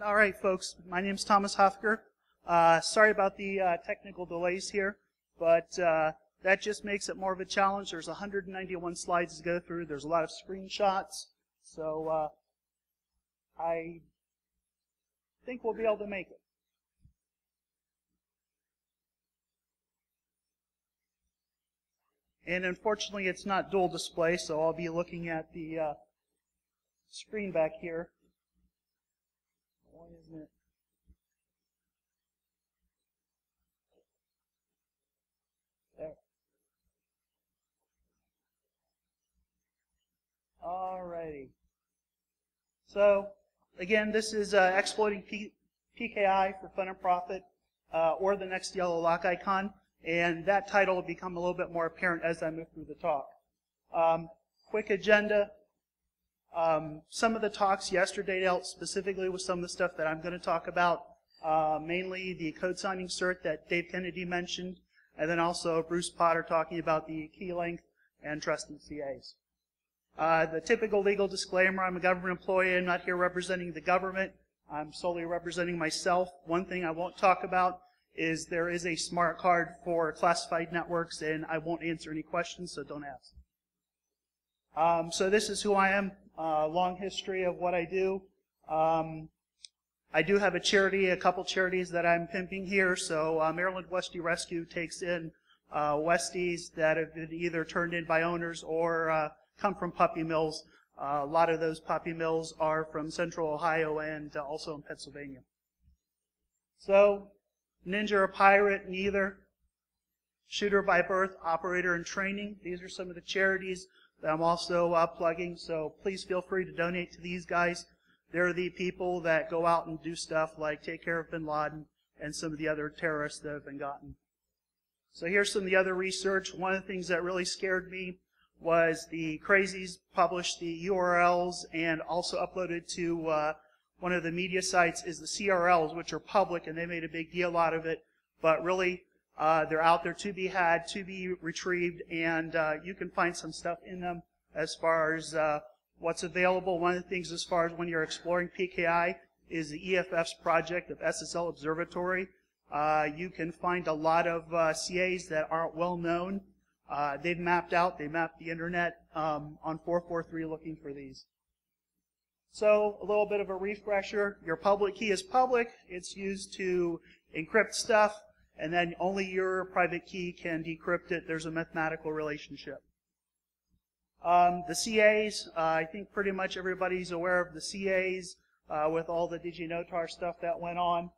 All right, folks. My name's Thomas Hoffecker. Sorry about the technical delays here, but that just makes it more of a challenge. There's 191 slides to go through. There's a lot of screenshots, so I think we'll be able to make it. And unfortunately, it's not dual display, so I'll be looking at the screen back here. Why isn't it? There. Alrighty. So, again, this is exploiting PKI for fun and profit, or the next yellow lock icon. And that title will become a little bit more apparent as I move through the talk. Quick agenda. Some of the talks yesterday dealt specifically with some of the stuff that I'm going to talk about, mainly the code signing cert that Dave Kennedy mentioned, and then also Bruce Potter talking about the key length and trusting CAs. The typical legal disclaimer, I'm a government employee. I'm not here representing the government. I'm solely representing myself. One thing I won't talk about is there is a smart card for classified networks, and I won't answer any questions, so don't ask. So this is who I am, long history of what I do. I do have a charity, a couple charities that I'm pimping here. So Maryland Westie Rescue takes in Westies that have been either turned in by owners or come from puppy mills. A lot of those puppy mills are from Central Ohio and also in Pennsylvania. So, ninja or pirate, neither. Shooter by birth, operator in training. These are some of the charities that I'm also plugging, so please feel free to donate to these guys. They're the people that go out and do stuff like take care of bin Laden and some of the other terrorists that have been gotten. So here's some of the other research. One of the things that really scared me was the crazies published the URLs and also uploaded to one of the media sites is the CRLs, which are public, and they made a big deal out of it. But really, they're out there to be had, to be retrieved, and you can find some stuff in them as far as what's available. One of the things as far as when you're exploring PKI is the EFF's project of SSL Observatory. You can find a lot of CAs that aren't well known. They've mapped the internet on 443 looking for these. So a little bit of a refresher. Your public key is public. It's used to encrypt stuff, and then only your private key can decrypt it. There's a mathematical relationship. The CAs, I think pretty much everybody's aware of the CAs with all the DigiNotar stuff that went on.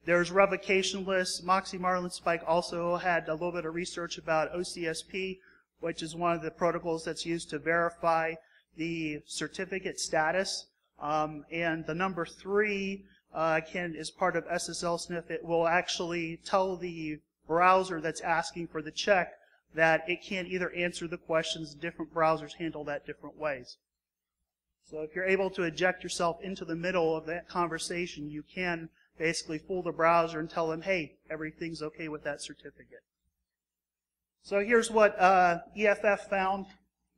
There's revocation lists. Moxie Marlinspike also had a little bit of research about OCSP, which is one of the protocols that's used to verify the certificate status. And the number 3 is part of SSL sniff. It will actually tell the browser that's asking for the check that it can't either answer the questions. Different browsers handle that different ways. So if you're able to eject yourself into the middle of that conversation, you can basically fool the browser and tell them, hey, everything's okay with that certificate. So here's what EFF found.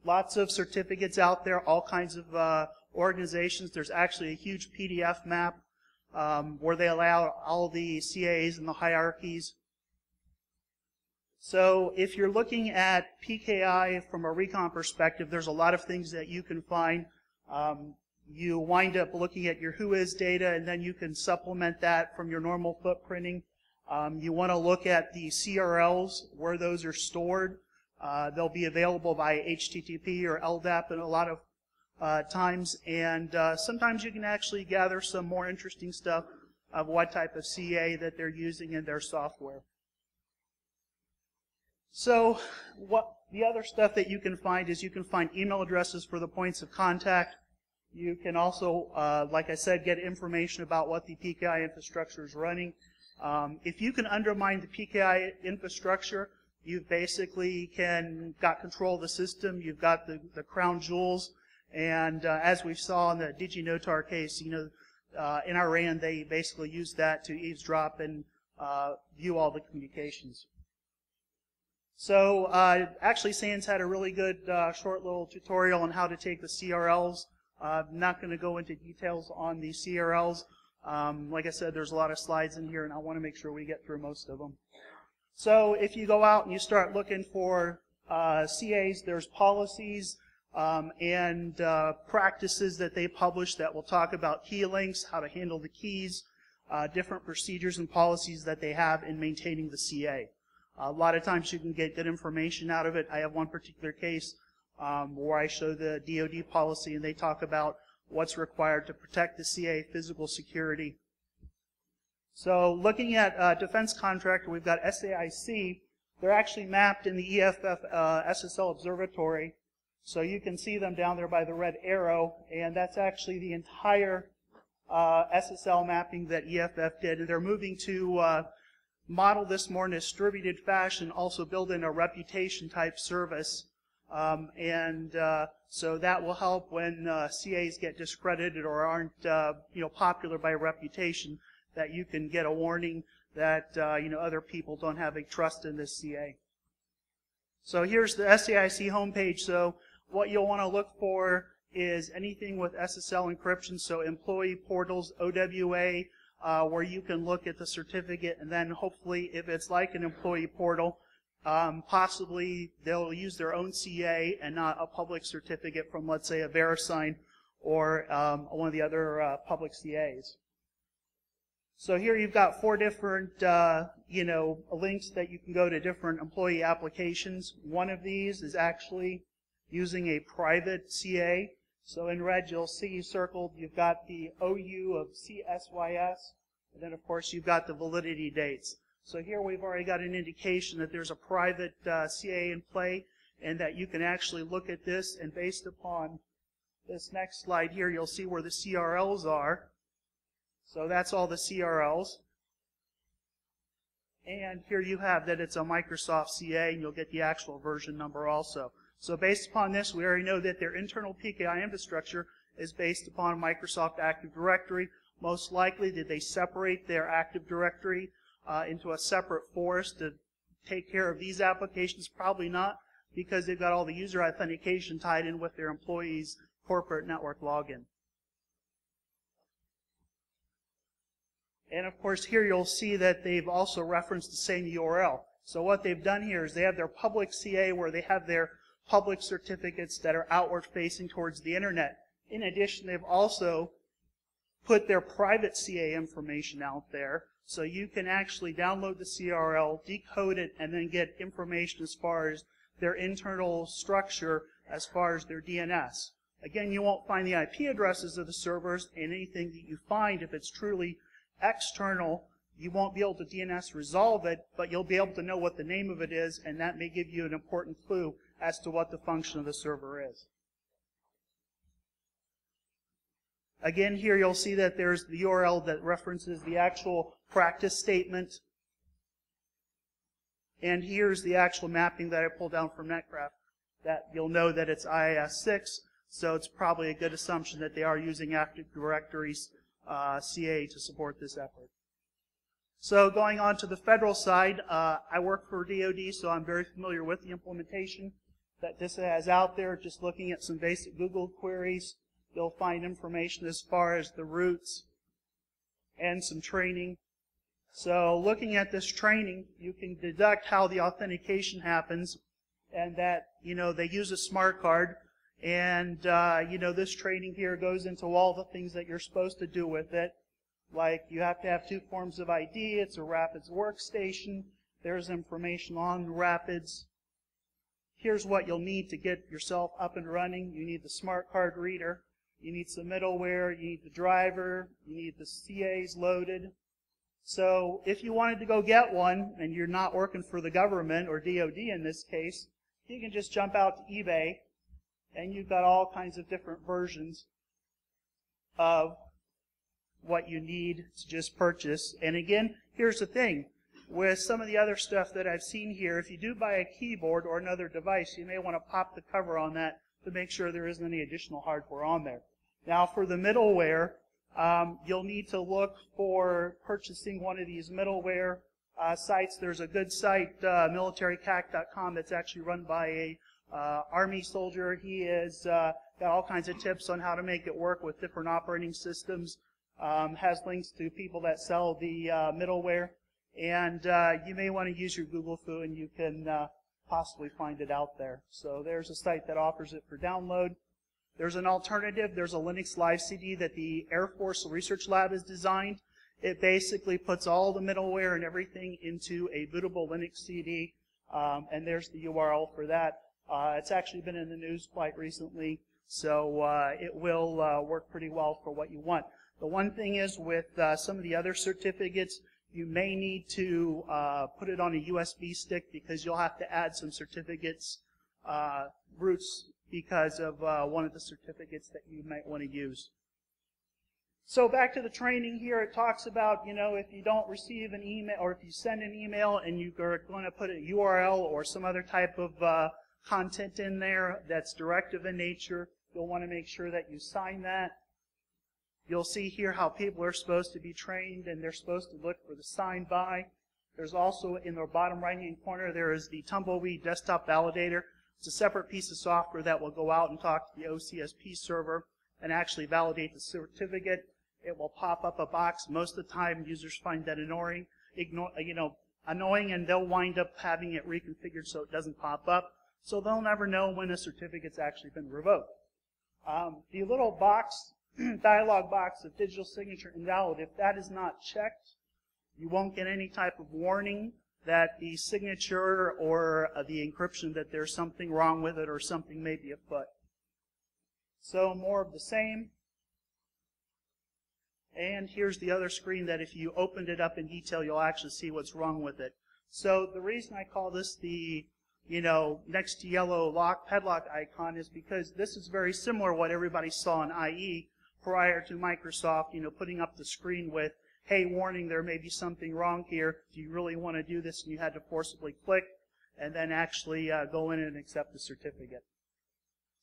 Lots of certificates out there, all kinds of organizations. There's actually a huge PDF map where they allow all the CAs and the hierarchies. So if you're looking at PKI from a recon perspective, there's a lot of things that you can find. You wind up looking at your whois data, and then you can supplement that from your normal footprinting. You want to look at the CRLs, where those are stored. They'll be available by HTTP or LDAP in a lot of times, and sometimes you can actually gather some more interesting stuff of what type of CA that they're using in their software. So what the other stuff that you can find is you can find email addresses for the points of contact. You can also, like I said, get information about what the PKI infrastructure is running. If you can undermine the PKI infrastructure, you've basically got control of the system. You've got the crown jewels, and as we saw in the DigiNotar case, you know, in Iran they basically used that to eavesdrop and view all the communications. So actually, Sans had a really good short little tutorial on how to take the CRLs I'm not going to go into details on the CRLs. Like I said, there's a lot of slides in here, and I want to make sure we get through most of them. So if you go out and you start looking for CAs, there's policies and practices that they publish that will talk about key links, how to handle the keys, different procedures and policies that they have in maintaining the CA. A lot of times you can get good information out of it. I have one particular case where I show the DoD policy, and they talk about what's required to protect the CA physical security. So looking at defense contractor, we've got SAIC. They're actually mapped in the EFF SSL Observatory. So you can see them down there by the red arrow, and that's actually the entire SSL mapping that EFF did. And they're moving to model this more in a distributed fashion, also build in a reputation type service. So that will help when CAs get discredited or aren't popular by reputation, that you can get a warning that other people don't have a trust in this CA. So here's the SAIC homepage. So what you'll want to look for is anything with SSL encryption, so employee portals, OWA, where you can look at the certificate, and then hopefully if it's like an employee portal, possibly they'll use their own CA and not a public certificate from, let's say, a Verisign or one of the other public CAs. So here you've got 4 different, links that you can go to different employee applications. One of these is actually using a private CA. So in red, you'll see circled, you've got the OU of CSYS, and then of course you've got the validity dates. So here we've already got an indication that there's a private CA in play, and that you can actually look at this, and based upon this next slide here, you'll see where the CRLs are. So that's all the CRLs. And here you have that it's a Microsoft CA, and you'll get the actual version number also. So based upon this, we already know that their internal PKI infrastructure is based upon Microsoft Active Directory. Most likely, did they separate their Active Directory into a separate forest to take care of these applications? Probably not, because they've got all the user authentication tied in with their employees' corporate network login. And of course, here you'll see that they've also referenced the same URL. So what they've done here is they have their public CA where they have their public certificates that are outward facing towards the internet. In addition, they've also put their private CA information out there, so you can actually download the CRL, decode it, and then get information as far as their internal structure, as far as their DNS. Again, you won't find the IP addresses of the servers, and anything that you find, if it's truly external, you won't be able to DNS resolve it, but you'll be able to know what the name of it is, and that may give you an important clue as to what the function of the server is. Again, here you'll see that there's the URL that references the actual practice statement. And here's the actual mapping that I pulled down from Netcraft, that you'll know that it's IIS-6, so it's probably a good assumption that they are using Active Directory's CA to support this effort. So going on to the federal side, I work for DoD, so I'm very familiar with the implementation that this has out there. Just looking at some basic Google queries, you'll find information as far as the routes and some training. So looking at this training, you can deduct how the authentication happens, and that, they use a smart card, and, this training here goes into all the things that you're supposed to do with it. Like, you have to have 2 forms of ID, it's a Rapids workstation, there's information on Rapids. Here's what you'll need to get yourself up and running. You need the smart card reader, you need some middleware, you need the driver, you need the CAs loaded. So if you wanted to go get one, and you're not working for the government, or DoD in this case, you can just jump out to eBay, and you've got all kinds of different versions of what you need to just purchase. And again, here's the thing. With some of the other stuff that I've seen here, if you do buy a keyboard or another device, you may want to pop the cover on that to make sure there isn't any additional hardware on there. Now for the middleware, you'll need to look for purchasing one of these middleware sites. There's a good site, militarycac.com, that's actually run by a Army soldier. He is got all kinds of tips on how to make it work with different operating systems. Has links to people that sell the middleware. And you may want to use your Google Foo, and you can possibly find it out there. So there's a site that offers it for download. There's an alternative. There's a Linux Live CD that the Air Force Research Lab has designed. It basically puts all the middleware and everything into a bootable Linux CD, and there's the URL for that. It's actually been in the news quite recently, so it will work pretty well for what you want. The one thing is with some of the other certificates, you may need to put it on a USB stick because you'll have to add some certificates roots because of one of the certificates that you might want to use. So back to the training here, it talks about, if you don't receive an email, or if you send an email and you're going to put a URL or some other type of content in there that's directive in nature, you'll want to make sure that you sign that. You'll see here how people are supposed to be trained, and they're supposed to look for the sign by. There's also, in the bottom right-hand corner, there is the Tumbleweed Desktop Validator. It's a separate piece of software that will go out and talk to the OCSP server and actually validate the certificate. It will pop up a box. Most of the time, users find that annoying, and they'll wind up having it reconfigured so it doesn't pop up. So they'll never know when a certificate's actually been revoked. The little box, dialog box of digital signature invalid, if that is not checked, you won't get any type of warning that the signature or the encryption, that there's something wrong with it or something may be afoot. So more of the same. And here's the other screen that if you opened it up in detail, you'll actually see what's wrong with it. So the reason I call this the, next to yellow padlock icon is because this is very similar to what everybody saw in IE prior to Microsoft, putting up the screen with, hey, warning, there may be something wrong here. Do you really want to do this? And you had to forcibly click and then actually go in and accept the certificate.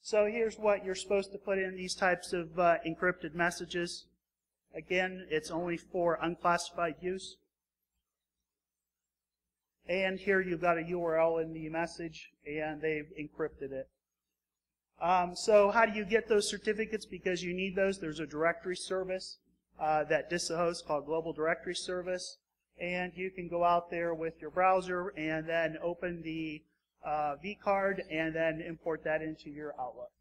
So here's what you're supposed to put in these types of encrypted messages. Again, it's only for unclassified use. And here you've got a URL in the message, and they've encrypted it. So how do you get those certificates? Because you need those. There's a directory service that DISA hosts called Global Directory Service. And you can go out there with your browser and then open the vCard and then import that into your Outlook.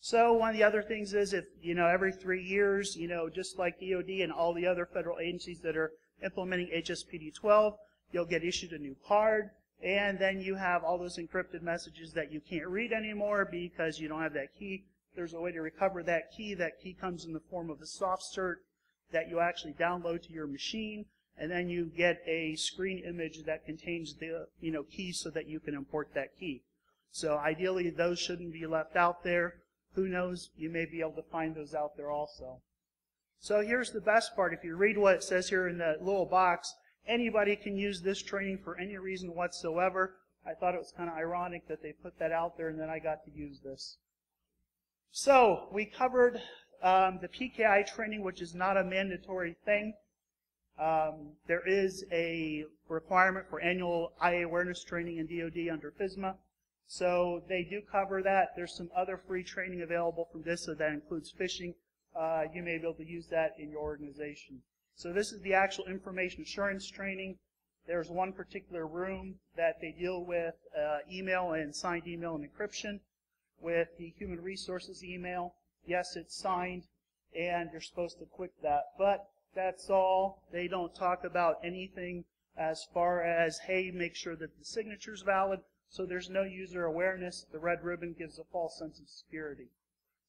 So one of the other things is if, every 3 years, just like DoD and all the other federal agencies that are implementing HSPD 12, you'll get issued a new card, and then you have all those encrypted messages that you can't read anymore because you don't have that key. There's a way to recover that key. That key comes in the form of a soft cert that you actually download to your machine, and then you get a screen image that contains the, key so that you can import that key. So ideally, those shouldn't be left out there. Who knows, you may be able to find those out there also. So here's the best part. If you read what it says here in that little box, anybody can use this training for any reason whatsoever. I thought it was kind of ironic that they put that out there and then I got to use this. So we covered the PKI training, which is not a mandatory thing. There is a requirement for annual IA awareness training in DoD under FSMA. So they do cover that. There's some other free training available from DISA that includes phishing. You may be able to use that in your organization. So this is the actual information assurance training. There's one particular room that they deal with email and signed email and encryption. With the human resources email, yes, it's signed, and you're supposed to click that. But that's all. They don't talk about anything as far as, hey, make sure that the signature's valid. So there's no user awareness. The red ribbon gives a false sense of security.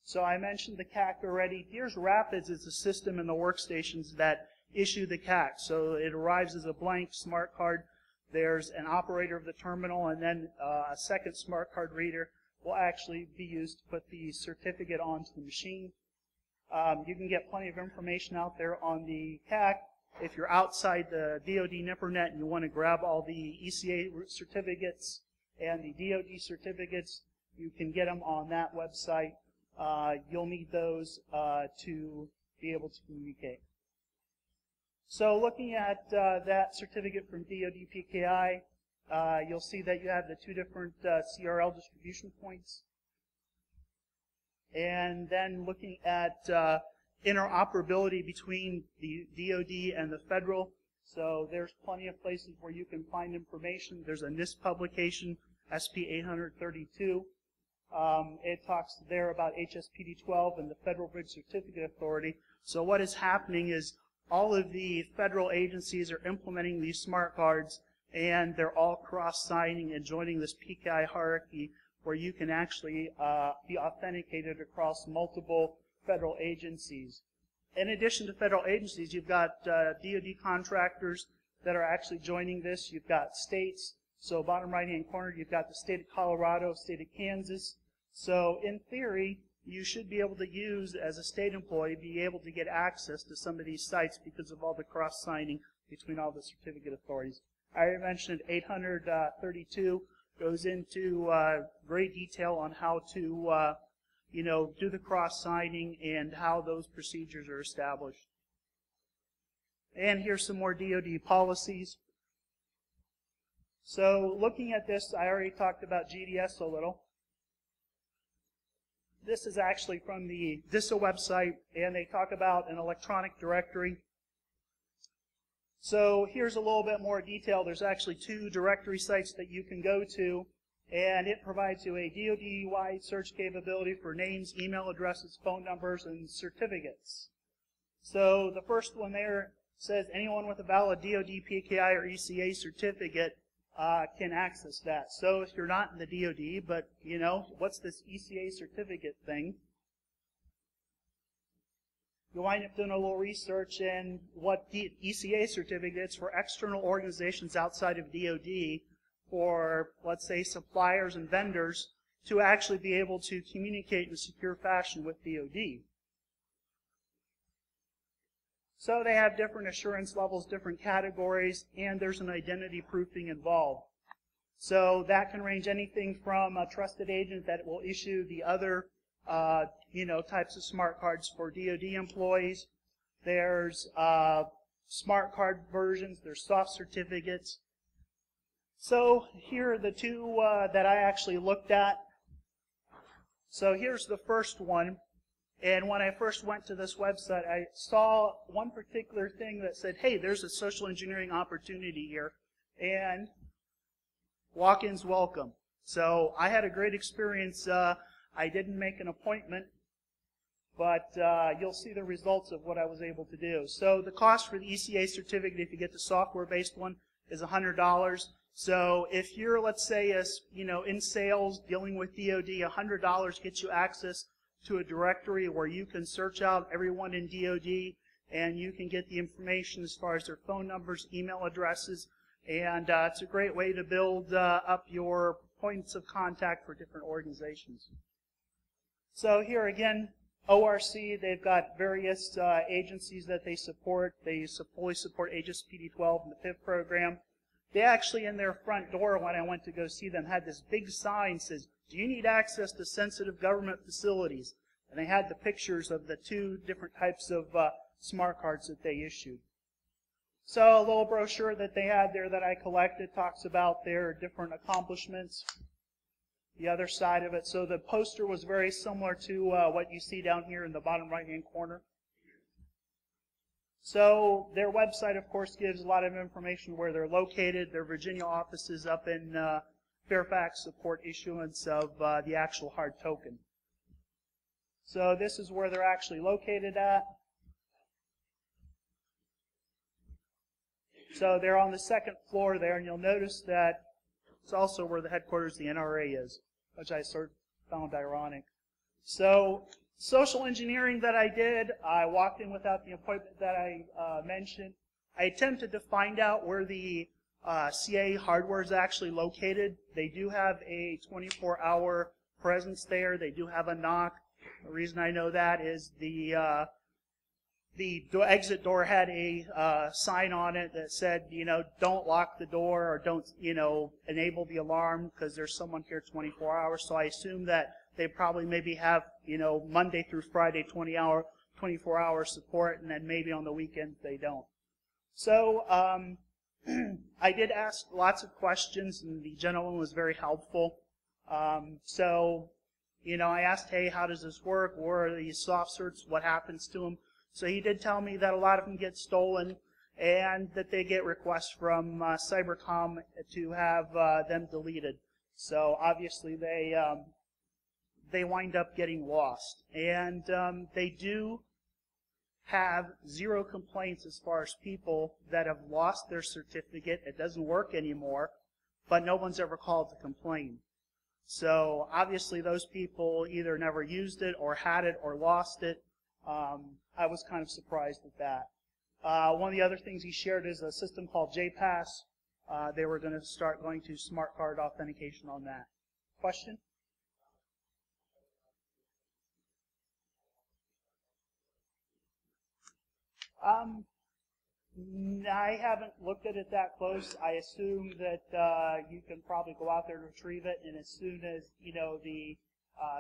So I mentioned the CAC already. Here's Rapids is the system in the workstations that issue the CAC. So it arrives as a blank smart card. There's an operator of the terminal, and then a second smart card reader will actually be used to put the certificate onto the machine. You can get plenty of information out there on the CAC. If you're outside the DoD NIPRNet and you want to grab all the ECA certificates and the DoD certificates, you can get them on that website. You'll need those to be able to communicate. So looking at that certificate from DoD PKI, you'll see that you have the two different CRL distribution points. And then looking at interoperability between the DoD and the federal. So there's plenty of places where you can find information. There's a NIST publication, SP 832. It talks there about HSPD 12 and the Federal Bridge Certificate Authority. So what is happening is all of the federal agencies are implementing these smart cards, and they're all cross-signing and joining this PKI hierarchy where you can actually be authenticated across multiple federal agencies. In addition to federal agencies, you've got DoD contractors that are actually joining this. You've got states. So bottom right-hand corner, you've got the state of Colorado, state of Kansas. So in theory, you should be able to use, as a state employee, be able to get access to some of these sites because of all the cross-signing between all the certificate authorities. I already mentioned 832 goes into great detail on how to do the cross-signing and how those procedures are established. And here's some more DoD policies. So looking at this, I already talked about GDS a little. This is actually from the DISA website, and they talk about an electronic directory. So here's a little bit more detail. There's actually 2 directory sites that you can go to, and it provides you a DoD-wide search capability for names, email addresses, phone numbers, and certificates. So the first one there says anyone with a valid DoD, PKI, or ECA certificate can access that. So if you're not in the DoD, but what's this ECA certificate thing? You wind up doing a little research in what ECA certificates for external organizations outside of DoD, for, let's say, suppliers and vendors to actually be able to communicate in a secure fashion with DoD. So they have different assurance levels, different categories, and there's an identity proofing involved. So that can range anything from a trusted agent that will issue the other types of smart cards for DoD employees. There's smart card versions, there's soft certificates. So here are the 2 that I actually looked at. So here's the first one. And when I first went to this website, I saw one particular thing that said, hey, there's a social engineering opportunity here, and walk-ins welcome. So I had a great experience. I didn't make an appointment, but you'll see the results of what I was able to do. So the cost for the ECA certificate, if you get the software-based one, is $100. So if you're, let's say, in sales, dealing with DoD, $100 gets you access to a directory where you can search out everyone in DoD, and you can get the information as far as their phone numbers, email addresses, and it's a great way to build up your points of contact for different organizations. So here again, ORC, they've got various agencies that they support. They fully support HSPD 12 and the PIV program. They actually, in their front door, when I went to go see them, had this big sign that says, do you need access to sensitive government facilities? And they had the pictures of the 2 different types of smart cards that they issued. So a little brochure that they had there that I collected talks about their different accomplishments. The other side of it. So the poster was very similar to what you see down here in the bottom right-hand corner. So their website, of course, gives a lot of information where they're located. Their Virginia office is up in Fairfax, support issuance of the actual hard token. So this is where they're actually located at. So they're on the 2nd floor there, and you'll notice that it's also where the headquarters of the NRA is, which I sort of found ironic. So social engineering that I did, I walked in without the appointment that I mentioned. I attempted to find out where the CA hardware is actually located. They do have a 24-hour presence there. They do have a knock. The reason I know that is the exit door had a sign on it that said, don't lock the door or don't, enable the alarm because there's someone here 24 hours. So I assume that they probably maybe have, Monday through Friday 24-hour support, and then maybe on the weekends they don't. So I did ask lots of questions, and the gentleman was very helpful. So, you know, I asked, hey, how does this work? Where are these soft certs? What happens to them? So he did tell me that a lot of them get stolen, and that they get requests from Cybercom to have them deleted. So obviously they wind up getting lost. And they do have 0 complaints as far as people that have lost their certificate. It doesn't work anymore, but no one's ever called to complain. So obviously those people either never used it or had it or lost it. I was kind of surprised at that. One of the other things he shared is a system called JPass. They were going to start going to smart card authentication on that. Question? I haven't looked at it that close. I assume that you can probably go out there and retrieve it, and as soon as, you know, the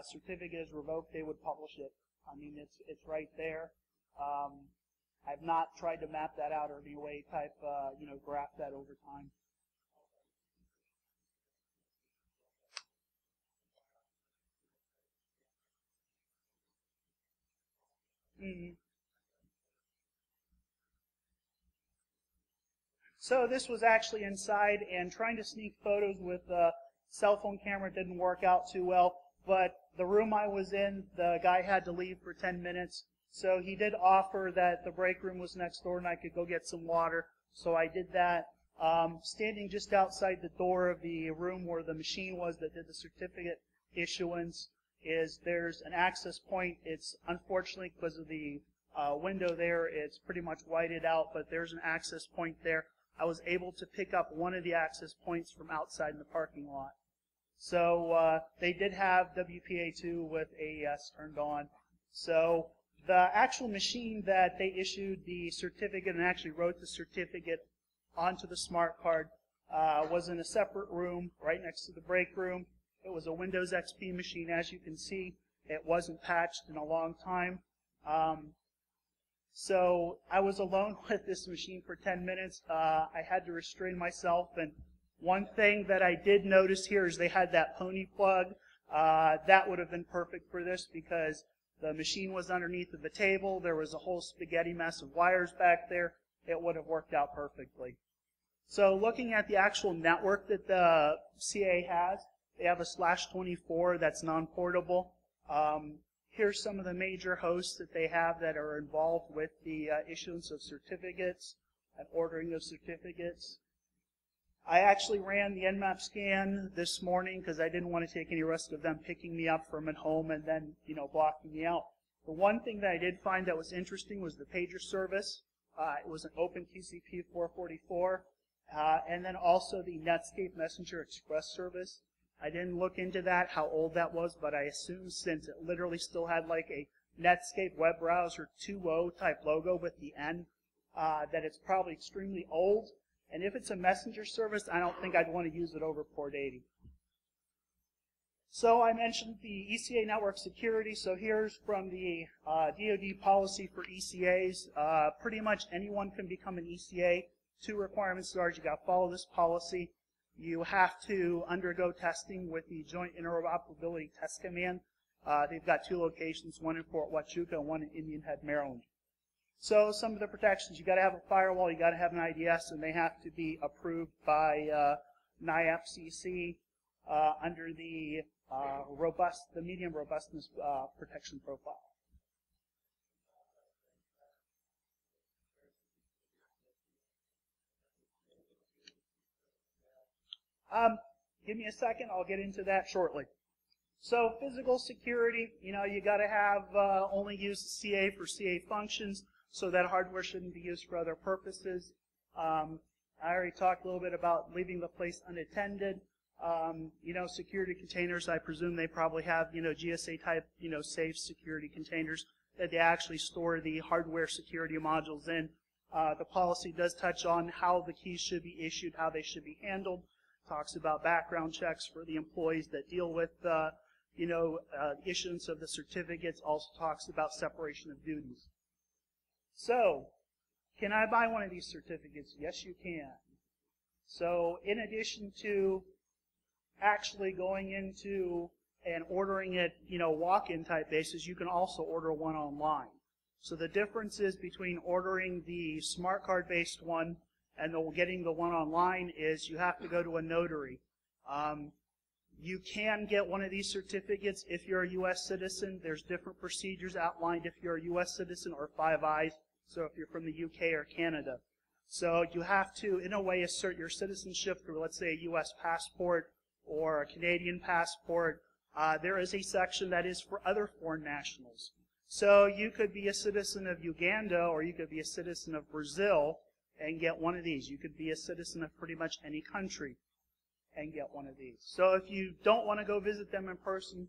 certificate is revoked, they would publish it. I mean, it's right there. I've not tried to map that out or any way type, you know, graph that over time. Mm-hmm. So this was actually inside, and trying to sneak photos with a cell phone camera didn't work out too well. But the room I was in, the guy had to leave for 10 minutes. So he did offer that the break room was next door and I could go get some water. So I did that. Standing just outside the door of the room where the machine was that did the certificate issuance there's an access point. It's unfortunately, because of the window there, it's pretty much whited out, but there's an access point there. I was able to pick up one of the access points from outside in the parking lot. So they did have WPA2 with AES turned on. So the actual machine that they issued the certificate and actually wrote the certificate onto the smart card was in a separate room right next to the break room. It was a Windows XP machine. As you can see, it wasn't patched in a long time. So I was alone with this machine for 10 minutes. I had to restrain myself, and one thing that I did notice here is they had that pony plug. That would have been perfect for this because the machine was underneath of the table. There was a whole spaghetti mess of wires back there. It would have worked out perfectly. So looking at the actual network that the CA has, they have a /24 that's non-portable. Here's some of the major hosts that they have that are involved with the issuance of certificates and ordering of certificates. I actually ran the Nmap scan this morning because I didn't want to take any risk of them picking me up from at home and then, you know, blocking me out. The one thing that I did find that was interesting was the pager service. It was an open TCP 444, and then also the Netscape Messenger Express service. I didn't look into that, how old that was, but I assume since it literally still had like a Netscape web browser 2.0 type logo with the N, that it's probably extremely old. And if it's a messenger service, I don't think I'd want to use it over port 80. So I mentioned the ECA Network Security. So here's from the DoD policy for ECAs. Pretty much anyone can become an ECA. 2 requirements are you got to follow this policy. You have to undergo testing with the Joint Interoperability Test Command. They've got 2 locations, one in Fort Huachuca and one in Indian Head, Maryland. So some of the protections, you got to have a firewall, you got to have an IDS, and they have to be approved by NIAPCC under the medium robustness protection profile. Give me a second, I'll get into that shortly. So physical security, you know, you got to have only use CA for CA functions, so that hardware shouldn't be used for other purposes. I already talked a little bit about leaving the place unattended. You know, security containers, I presume they probably have, you know, GSA type, you know, safe security containers that they actually store the hardware security modules in. The policy does touch on how the keys should be issued, how they should be handled. Talks about background checks for the employees that deal with, you know, issuance of the certificates. Also talks about separation of duties. So, can I buy one of these certificates? Yes, you can. So in addition to actually going into and ordering it, walk-in type basis, you can also order one online. So the difference is between ordering the smart card based one and getting the one online is you have to go to a notary. You can get one of these certificates if you're a U.S. citizen. There's different procedures outlined if you're a U.S. citizen or Five Eyes, so if you're from the UK or Canada. So you have to, in a way, assert your citizenship through, let's say, a U.S. passport or a Canadian passport. There is a section that is for other foreign nationals. So you could be a citizen of Uganda or you could be a citizen of Brazil and get one of these. You could be a citizen of pretty much any country and get one of these. So if you don't want to go visit them in person,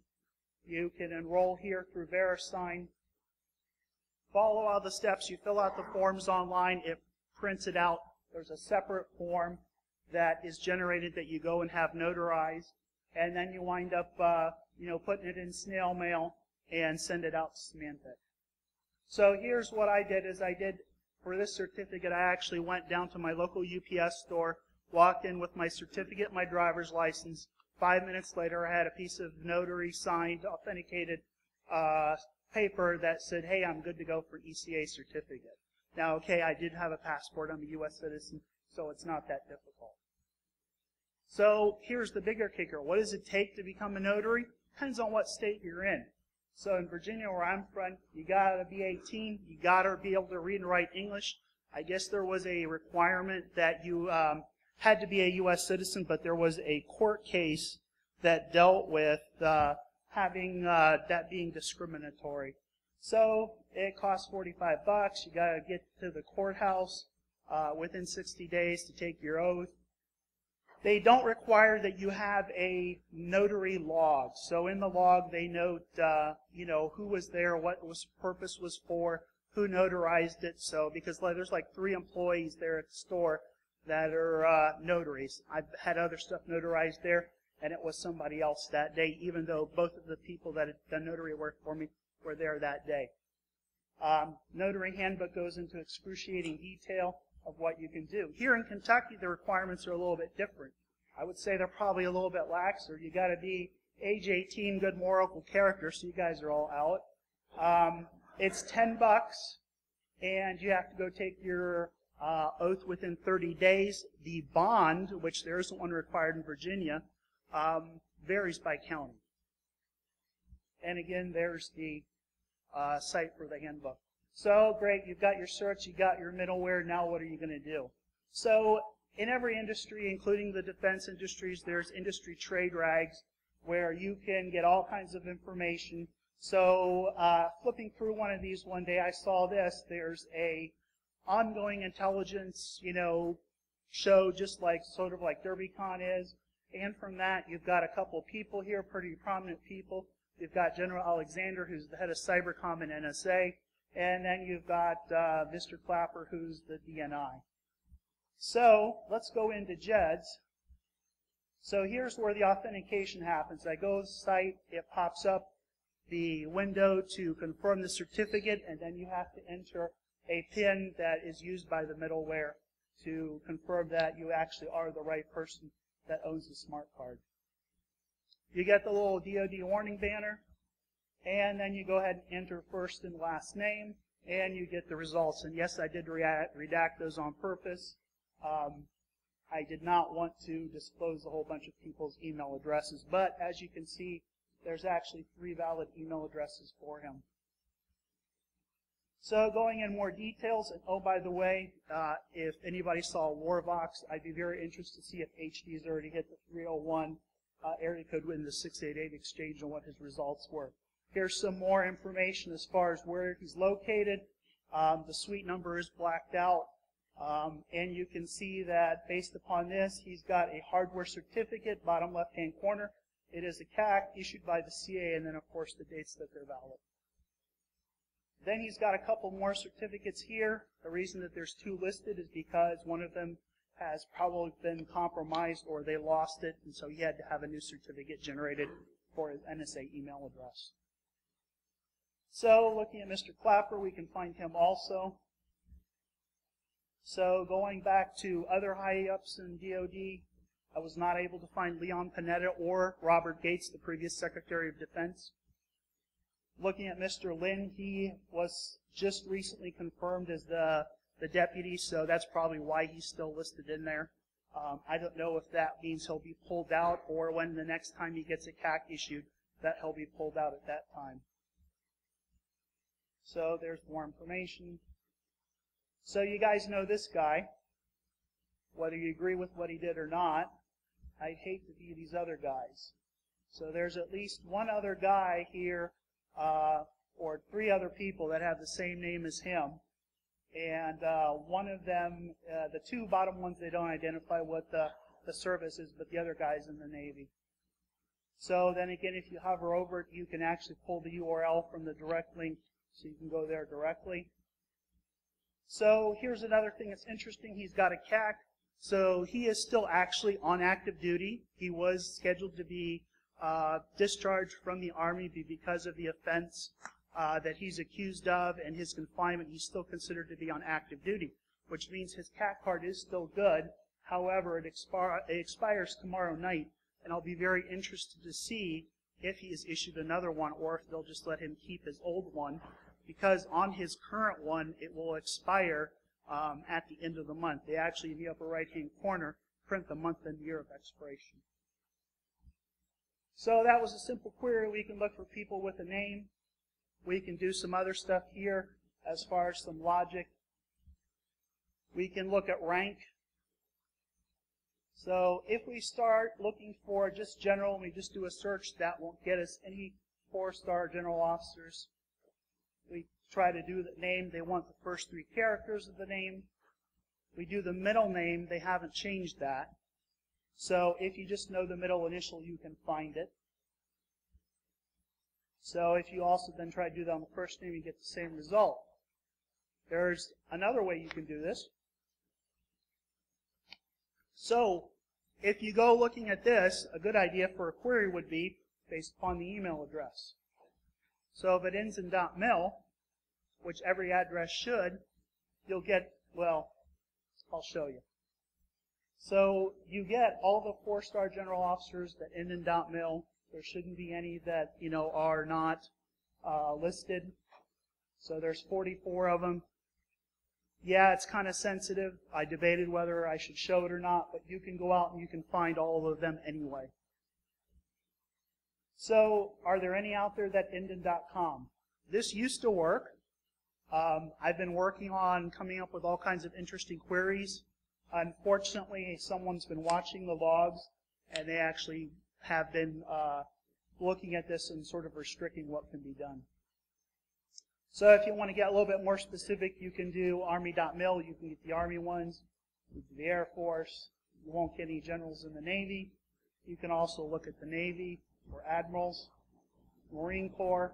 you can enroll here through Verisign. Follow all the steps. You fill out the forms online. It prints it out. There's a separate form that is generated that you go and have notarized. And then you wind up, putting it in snail mail and send it out to Symantec. So here's what I did for this certificate. I actually went down to my local UPS store, walked in with my certificate, my driver's license. 5 minutes later, I had a piece of notary signed, authenticated paper that said, hey, I'm good to go for ECA certificate. Now, okay, I did have a passport. I'm a U.S. citizen, so it's not that difficult. So here's the bigger kicker. What does it take to become a notary? Depends on what state you're in. So in Virginia, where I'm from, you got to be 18. You got to be able to read and write English. I guess there was a requirement that you had to be a U.S. citizen, but there was a court case that dealt with having that being discriminatory. So it costs $45. You got to get to the courthouse within 60 days to take your oath. They don't require that you have a notary log. So in the log, they note, who was there, what was purpose was for, who notarized it. So because there's like 3 employees there at the store that are notaries. I've had other stuff notarized there, and it was somebody else that day, even though both of the people that had done notary work for me were there that day. Notary handbook goes into excruciating detail of what you can do. Here in Kentucky, the requirements are a little bit different. I would say they're probably a little bit laxer. You got to be age 18, good moral character, so you guys are all out. It's $10, and you have to go take your oath within 30 days. The bond, which there isn't one required in Virginia, varies by county. And again, there's the site for the handbook. So great, you've got your certs, you got your middleware, now what are you going to do? So in every industry, including the defense industries, there's industry trade rags where you can get all kinds of information. So flipping through one of these one day, I saw this. There's a ongoing intelligence, show just like sort of like DerbyCon is. And from that, you've got a couple people here, pretty prominent people. You've got General Alexander, who's the head of Cybercom and NSA. And then you've got Mr. Clapper, who's the DNI. So let's go into JEDS. So here's where the authentication happens. I go to the site, it pops up the window to confirm the certificate, and then you have to enter a PIN that is used by the middleware to confirm that you actually are the right person that owns the smart card. You get the little DoD warning banner, and then you go ahead and enter first and last name, and you get the results. And yes, I did redact those on purpose. I did not want to disclose a whole bunch of people's email addresses, but as you can see, there's actually 3 valid email addresses for him. So going in more details, and oh, by the way, if anybody saw Warvox, I'd be very interested to see if HD's already hit the 301 area code within the 688 exchange and what his results were. Here's some more information as far as where he's located. The suite number is blacked out. And you can see that based upon this, he's got a hardware certificate, bottom left-hand corner. It is a CAC issued by the CA, and then, of course, the dates that they're valid. Then he's got a couple more certificates here. The reason that there's 2 listed is because one of them has probably been compromised or they lost it, and so he had to have a new certificate generated for his NSA email address. So looking at Mr. Clapper, we can find him also. So going back to other high-ups in DoD, I was not able to find Leon Panetta or Robert Gates, the previous Secretary of Defense. Looking at Mr. Lin, he was just recently confirmed as the deputy, so that's probably why he's still listed in there. I don't know if that means he'll be pulled out or when the next time he gets a CAC issued, that he'll be pulled out at that time. So there's more information. So you guys know this guy, whether you agree with what he did or not. I'd hate to be these other guys. So there's at least one other guy here, or 3 other people that have the same name as him. And one of them, the 2 bottom ones, they don't identify what the service is, but the other guy's in the Navy. So then again, if you hover over it, you can actually pull the URL from the direct link, so you can go there directly. So here's another thing that's interesting. He's got a CAC, so he is still actually on active duty. He was scheduled to be discharged from the Army because of the offense that he's accused of and his confinement. He's still considered to be on active duty, which means his CAC card is still good. However, it expires tomorrow night, and I'll be very interested to see if he is issued another one or if they'll just let him keep his old one, because on his current one, it will expire at the end of the month. They actually, in the upper right-hand corner, print the month and year of expiration. So that was a simple query. We can look for people with a name. We can do some other stuff here as far as some logic. We can look at rank. So if we start looking for just general, and we just do a search, that won't get us any 4-star general officers. We try to do the name. They want the first 3 characters of the name. We do the middle name. They haven't changed that. So if you just know the middle initial, you can find it. So if you also then try to do that on the first name, you get the same result. There's another way you can do this. So if you go looking at this, a good idea for a query would be based upon the email address. So if it ends in .mil, which every address should, you'll get, well, I'll show you. So you get all the 4-star general officers that end in .mil. There shouldn't be any that, are not listed. So there's 44 of them. Yeah, it's kind of sensitive. I debated whether I should show it or not, but you can go out and you can find all of them anyway. So are there any out there that end in .com? This used to work. I've been working on coming up with all kinds of interesting queries. Unfortunately, someone's been watching the logs, and they actually have been looking at this and sort of restricting what can be done. So if you want to get a little bit more specific, you can do Army.mil. You can get the Army ones, the Air Force. You won't get any generals in the Navy. You can also look at the Navy or admirals, Marine Corps.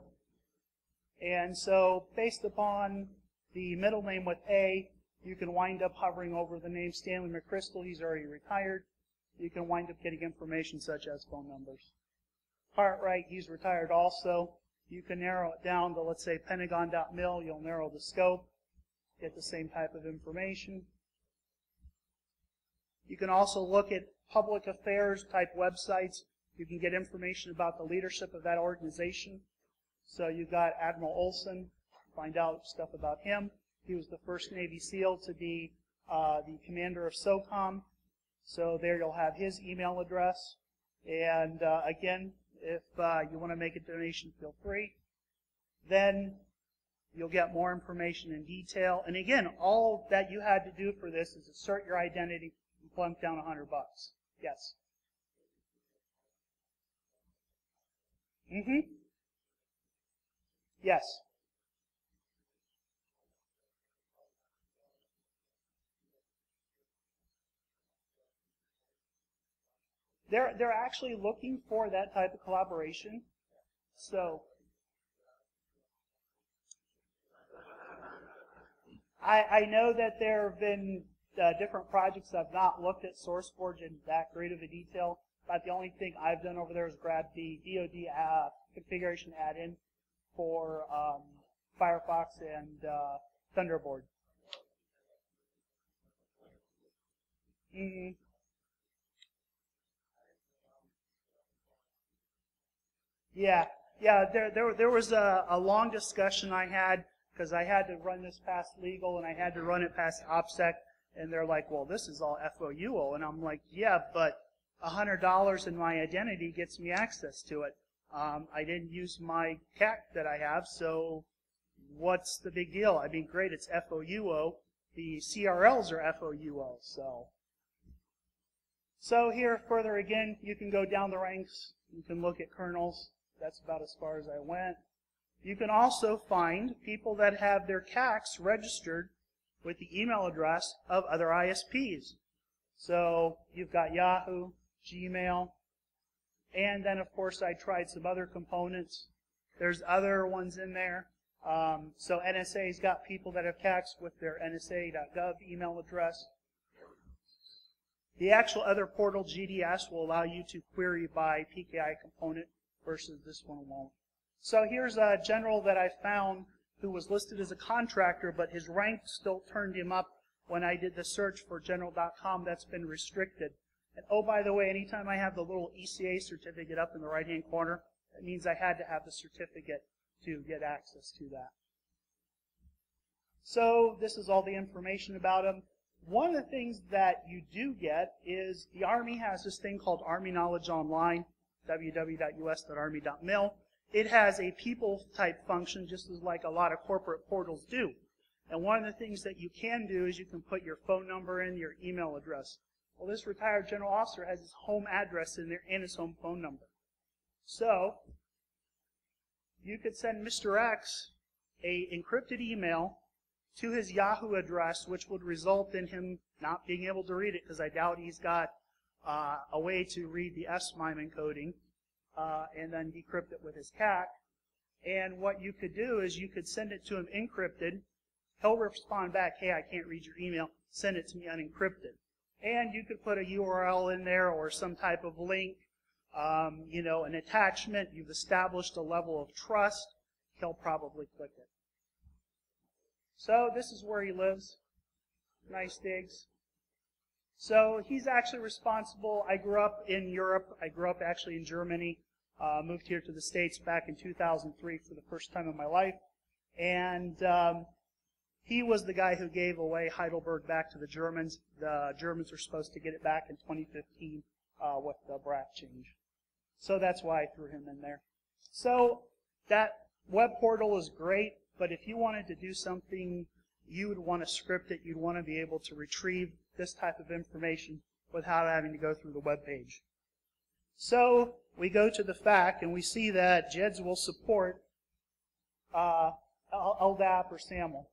And so based upon the middle name with A, you can wind up hovering over the name Stanley McChrystal. He's already retired. You can wind up getting information such as phone numbers. Cartwright, he's retired also. You can narrow it down to, let's say, Pentagon.mil. You'll narrow the scope, get the same type of information. You can also look at public affairs type websites. You can get information about the leadership of that organization. So you've got Admiral Olson, find out stuff about him. He was the first Navy SEAL to be the commander of SOCOM. So there you'll have his email address. And again, if you want to make a donation, feel free. Then you'll get more information in detail. And again, all that you had to do for this is assert your identity and plunk down $100. Yes? Mm-hmm. Yes. They're actually looking for that type of collaboration. So I know that there have been different projects that have not looked at SourceForge in that great of a detail. But the only thing I've done over there is grab the DoD configuration add-in for Firefox and Thunderbird. Mm-hmm. Yeah, yeah. There was a long discussion I had because I had to run this past legal and I had to run it past OPSEC, and they're like, "Well, this is all FOUO," and I'm like, "Yeah, but $100 in my identity gets me access to it. I didn't use my CAC that I have, so what's the big deal? I mean, great, it's FOUO. The CRLs are FOUO, so." So here, further again, you can go down the ranks. You can look at kernels. That's about as far as I went. You can also find people that have their CACs registered with the email address of other ISPs. So you've got Yahoo, Gmail, and then of course I tried some other components. There's other ones in there. So NSA's got people that have CACs with their nsa.gov email address. The actual other portal, GDS, will allow you to query by PKI component versus this one won't. So here's a general that I found who was listed as a contractor, but his rank still turned him up when I did the search for general.com. That's been restricted. And oh, by the way, anytime I have the little ECA certificate up in the right-hand corner, that means I had to have the certificate to get access to that. So this is all the information about him. One of the things that you do get is the Army has this thing called Army Knowledge Online, www.us.army.mil. It has a people type function just as like a lot of corporate portals do. And one of the things that you can do is you can put your phone number in, your email address. Well, this retired general officer has his home address in there and his home phone number. So you could send Mr. X a encrypted email to his Yahoo address, which would result in him not being able to read it, because I doubt he's got a way to read the S-MIME encoding, and then decrypt it with his CAC. And what you could do is you could send it to him encrypted. He'll respond back, "Hey, I can't read your email. Send it to me unencrypted." And you could put a URL in there or some type of link, you know, an attachment. You've established a level of trust. He'll probably click it. So this is where he lives. Nice digs. So he's actually responsible. I grew up in Europe. I grew up actually in Germany. Moved here to the States back in 2003 for the first time in my life. And he was the guy who gave away Heidelberg back to the Germans. The Germans were supposed to get it back in 2015 with the BRAC change. So that's why I threw him in there. So that web portal is great. But if you wanted to do something, you would want to script it. You'd want to be able to retrieve this type of information without having to go through the web page. So we go to the FAQ, and we see that JEDS will support LDAP or SAML.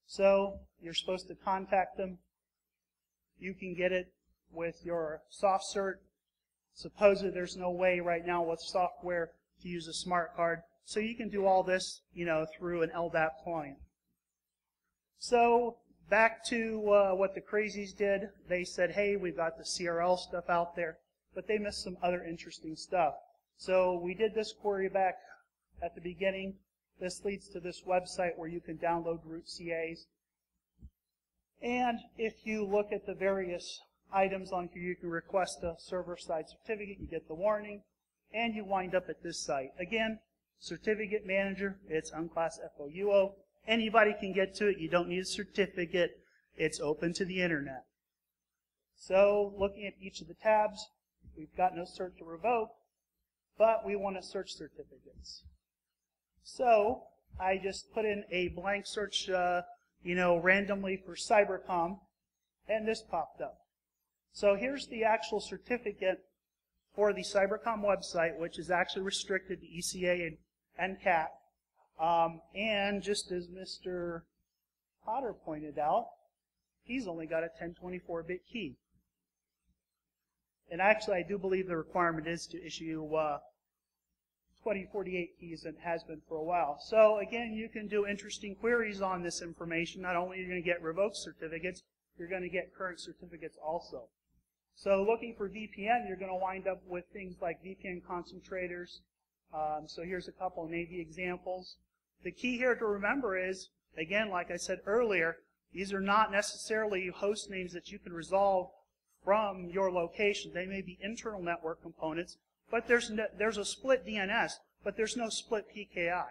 So you're supposed to contact them. You can get it with your soft cert. Supposedly there's no way right now with software to use a smart card. So you can do all this, you know, through an LDAP client. So back to what the crazies did. They said, hey, we've got the CRL stuff out there, but they missed some other interesting stuff. So we did this query back at the beginning. This leads to this website where you can download root CAs. And if you look at the various items on here, you can request a server-side certificate. You get the warning, and you wind up at this site. Again, Certificate Manager, it's unclass FOUO. Anybody can get to it. You don't need a certificate. It's open to the internet. So looking at each of the tabs, we've got no cert to revoke, but we want to search certificates. So I just put in a blank search, you know, randomly for Cybercom, and this popped up. So here's the actual certificate for the Cybercom website, which is actually restricted to ECA and CAC. And just as Mr. Potter pointed out, he's only got a 1024-bit key. And actually, I do believe the requirement is to issue 2048 keys, and has been for a while. So again, you can do interesting queries on this information. Not only are you going to get revoked certificates, you're going to get current certificates also. So looking for VPN, you're going to wind up with things like VPN concentrators. So here's a couple of Navy examples. The key here to remember is, again, like I said earlier, These are not necessarily host names that you can resolve from your location. They may be internal network components, but there's a split DNS, but there's no split PKI.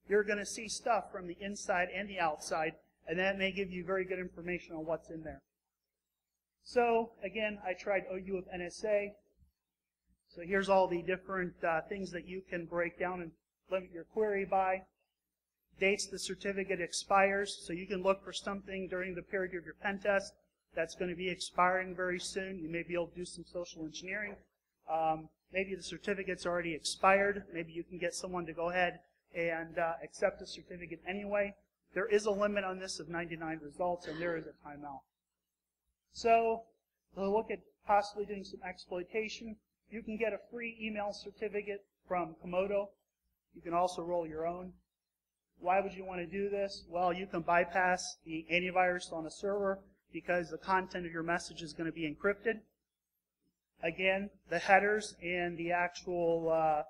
You're going to see stuff from the inside and the outside, and that may give you very good information on what's in there. So, again, I tried OU of NSA. So here's all the different things that you can break down and limit your query by. Dates the certificate expires, so you can look for something during the period of your pen test that's going to be expiring very soon. You may be able to do some social engineering. Maybe the certificate's already expired. Maybe you can get someone to go ahead and accept the certificate anyway. There is a limit on this of 99 results, and there is a timeout. So we'll look at possibly doing some exploitation. You can get a free email certificate from Komodo. You can also roll your own. Why would you want to do this? Well, you can bypass the antivirus on a server because the content of your message is going to be encrypted. Again, the headers and the actual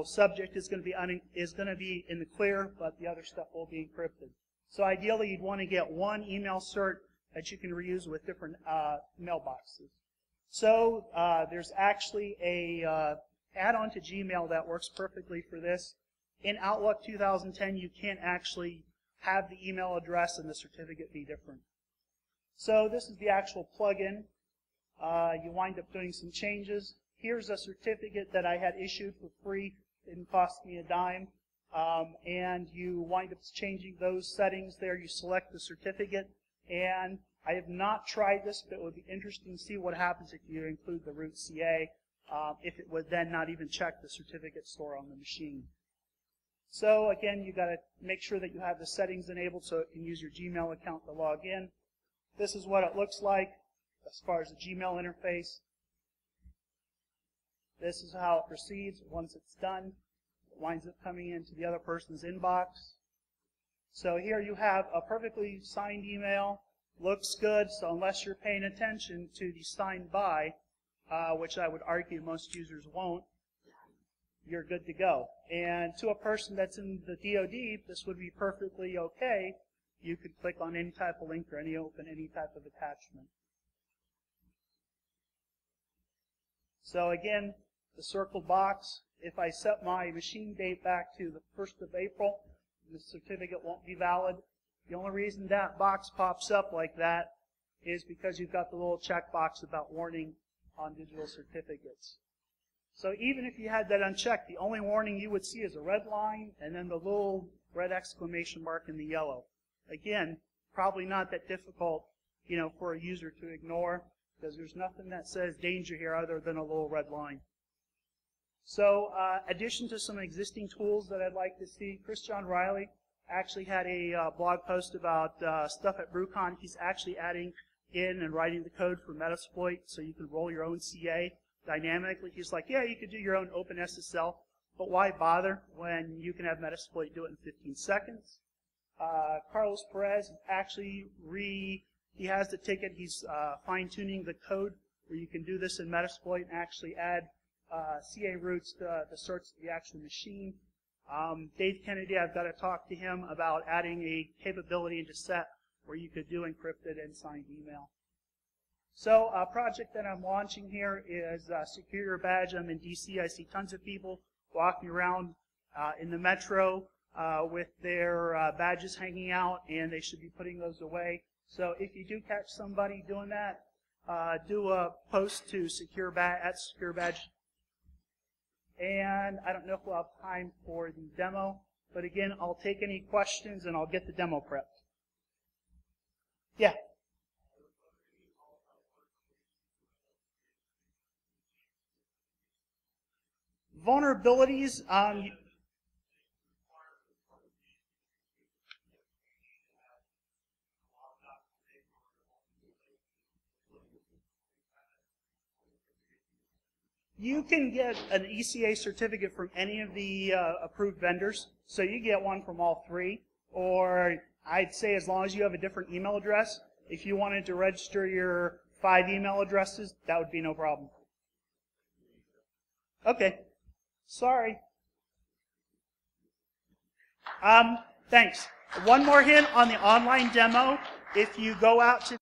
subject is going to be in the clear, but the other stuff will be encrypted. So ideally, you'd want to get one email cert that you can reuse with different mailboxes. So there's actually a add-on to Gmail that works perfectly for this. In Outlook 2010, you can't actually have the email address and the certificate be different. So this is the actual plugin. You wind up doing some changes. Here's a certificate that I had issued for free. It didn't cost me a dime. And you wind up changing those settings there. You select the certificate. And I have not tried this, but it would be interesting to see what happens if you include the root CA, if it would then not even check the certificate store on the machine. So again, you've got to make sure that you have the settings enabled so it can use your Gmail account to log in. This is what it looks like as far as the Gmail interface. This is how it proceeds. Once it's done, it winds up coming into the other person's inbox. So here you have a perfectly signed email. Looks good, so unless you're paying attention to the signed by, which I would argue most users won't, you're good to go. And to a person that's in the DoD, this would be perfectly okay. You could click on any type of link or open any type of attachment. So again, the circled box, if I set my machine date back to the 1st of April, the certificate won't be valid. The only reason that box pops up like that is because you've got the little checkbox about warning on digital certificates. So even if you had that unchecked, the only warning you would see is a red line and then the little red exclamation mark in the yellow. Again, probably not that difficult, for a user to ignore because there's nothing that says danger here other than a little red line. So, addition to some existing tools that I'd like to see, Chris John Riley actually had a blog post about stuff at BrewCon. He's actually adding in and writing the code for Metasploit so you can roll your own CA dynamically. He's like, yeah, you could do your own open SSL, but why bother when you can have Metasploit do it in 15 seconds? Carlos Perez actually he has the ticket. He's fine-tuning the code where you can do this in Metasploit and actually add CA roots to the certs of the actual machine. Dave Kennedy, I've got to talk to him about adding a capability into SET where you could do encrypted and signed email. So a project that I'm launching here is Secure Your Badge. I'm in DC. I see tons of people walking around in the metro with their badges hanging out, and they should be putting those away. So if you do catch somebody doing that, do a post to Secure Badge. And I don't know if we'll have time for the demo, but again, I'll take any questions and I'll get the demo prepped. Yeah. Vulnerabilities, you can get an ECA certificate from any of the approved vendors. So you get one from all three, or I'd say as long as you have a different email address, if you wanted to register your 5 email addresses, that would be no problem. Okay. Sorry. Thanks. One more hint on the online demo. If you go out to